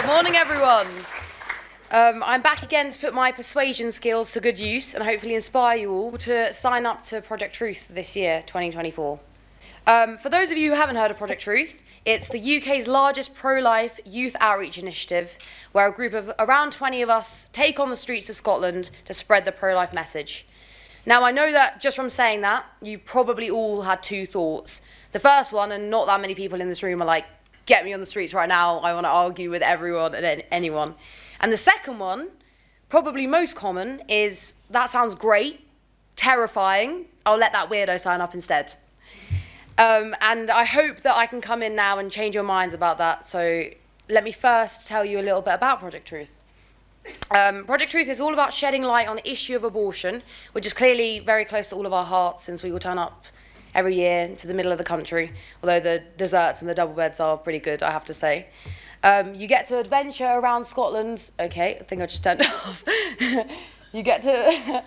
Good morning, everyone. I'm back again to put my persuasion skills to good use and hopefully inspire you all to sign up to Project Truth this year, 2024. For those of you who haven't heard of Project Truth, it's the UK's largest pro-life youth outreach initiative where a group of around 20 of us take on the streets of Scotland to spread the pro-life message. Now, I know that just from saying that, you probably all had two thoughts. The first one, and not that many people in this room are like, get me on the streets right now, I want to argue with everyone and anyone. And the second one, probably most common, is that sounds great, terrifying, I'll let that weirdo sign up instead. And I hope that I can come in now and change your minds about that. So let me first tell you a little bit about Project Truth. Project Truth is all about shedding light on the issue of abortion, which is clearly very close to all of our hearts since we all turn up every year into the middle of the country, although the desserts and the double beds are pretty good, I have to say. You get to adventure around Scotland. Okay, I think I just turned it off. You get to...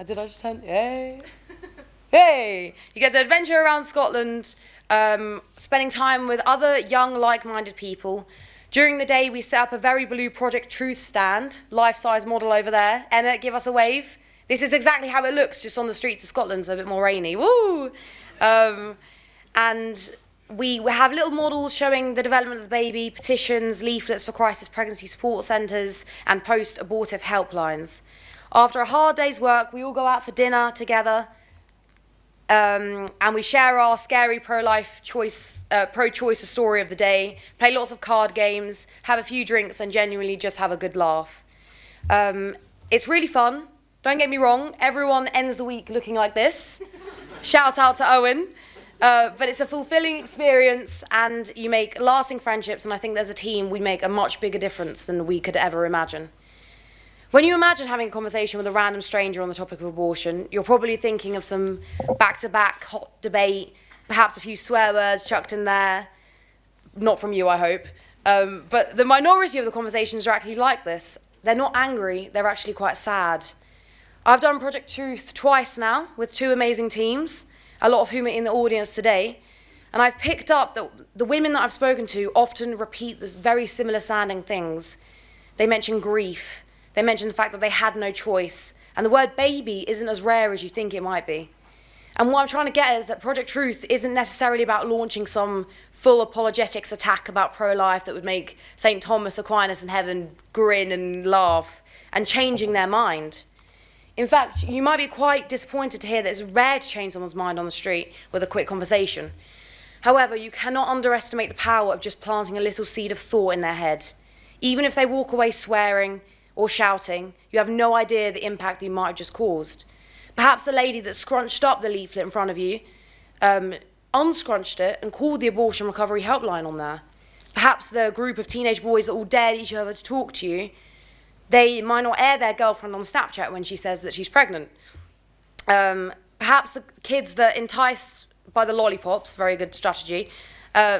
Did I just turn... Yay. Hey! You get to adventure around Scotland, spending time with other young, like-minded people. During the day, we set up a very blue Project Truth stand, life-size model over there. Emma, give us a wave. This is exactly how it looks just on the streets of Scotland, so a bit more rainy. Woo! And we have little models showing the development of the baby, petitions, leaflets for crisis pregnancy support centres, and post-abortive helplines. After a hard day's work, we all go out for dinner together, and we share our scary pro-choice story of the day, play lots of card games, have a few drinks, and genuinely just have a good laugh. It's really fun. Don't get me wrong, everyone ends the week looking like this. Shout out to Owen. But it's a fulfilling experience and you make lasting friendships, and I think as a team we make a much bigger difference than we could ever imagine. When you imagine having a conversation with a random stranger on the topic of abortion, you're probably thinking of some back-to-back hot debate, perhaps a few swear words chucked in there. Not from you, I hope. But the minority of the conversations are actually like this. They're not angry, they're actually quite sad. I've done Project Truth twice now with two amazing teams, a lot of whom are in the audience today, and I've picked up that the women that I've spoken to often repeat the very similar sounding things. They mention grief, they mention the fact that they had no choice, and the word baby isn't as rare as you think it might be. And what I'm trying to get is that Project Truth isn't necessarily about launching some full apologetics attack about pro-life that would make St. Thomas Aquinas in heaven grin and laugh, and changing their mind. In fact, you might be quite disappointed to hear that it's rare to change someone's mind on the street with a quick conversation. However, you cannot underestimate the power of just planting a little seed of thought in their head. Even if they walk away swearing or shouting, you have no idea the impact you might have just caused. Perhaps the lady that scrunched up the leaflet in front of you unscrunched it and called the abortion recovery helpline on there. Perhaps the group of teenage boys that all dared each other to talk to you, they might not air their girlfriend on Snapchat when she says that she's pregnant. Perhaps the kids that enticed by the lollipops, very good strategy,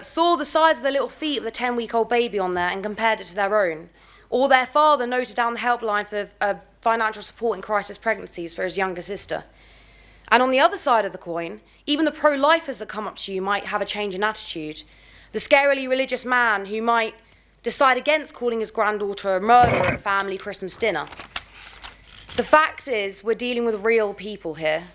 saw the size of the little feet of the 10-week-old baby on there and compared it to their own. Or their father noted down the helpline for financial support in crisis pregnancies for his younger sister. And on the other side of the coin, even the pro-lifers that come up to you might have a change in attitude. The scarily religious man who might decide against calling his granddaughter a murderer at family Christmas dinner. The fact is, we're dealing with real people here,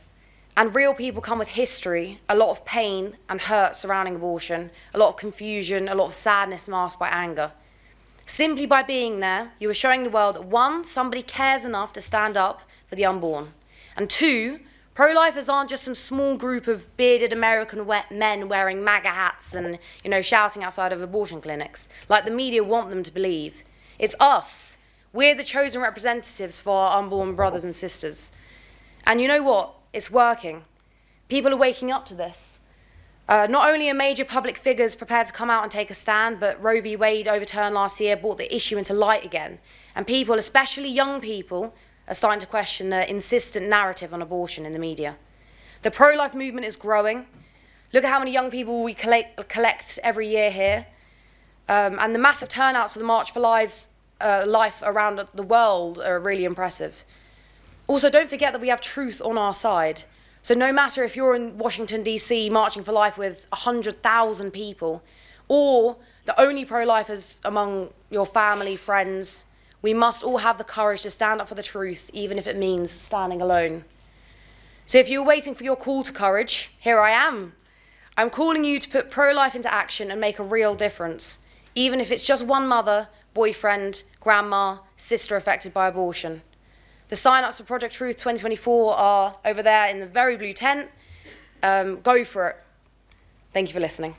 and real people come with history, a lot of pain and hurt surrounding abortion, a lot of confusion, a lot of sadness masked by anger. Simply by being there, you are showing the world that one, somebody cares enough to stand up for the unborn, and two, pro-lifers aren't just some small group of bearded American men wearing MAGA hats and, shouting outside of abortion clinics, like the media want them to believe. It's us. We're the chosen representatives for our unborn brothers and sisters. And you know what? It's working. People are waking up to this. Not only are major public figures prepared to come out and take a stand, but Roe v. Wade overturned last year brought the issue into light again. And people, especially young people, are starting to question the insistent narrative on abortion in the media. The pro-life movement is growing. Look at how many young people we collect every year here. And the massive turnouts for the March for Life around the world are really impressive. Also, don't forget that we have truth on our side. So no matter if you're in Washington, D.C. marching for life with 100,000 people, or the only pro-lifers among your family, friends. We must all have the courage to stand up for the truth, even if it means standing alone. So if you're waiting for your call to courage, here I am. I'm calling you to put pro-life into action and make a real difference, even if it's just one mother, boyfriend, grandma, sister affected by abortion. The sign-ups for Project Truth 2024 are over there in the very blue tent. Go for it. Thank you for listening.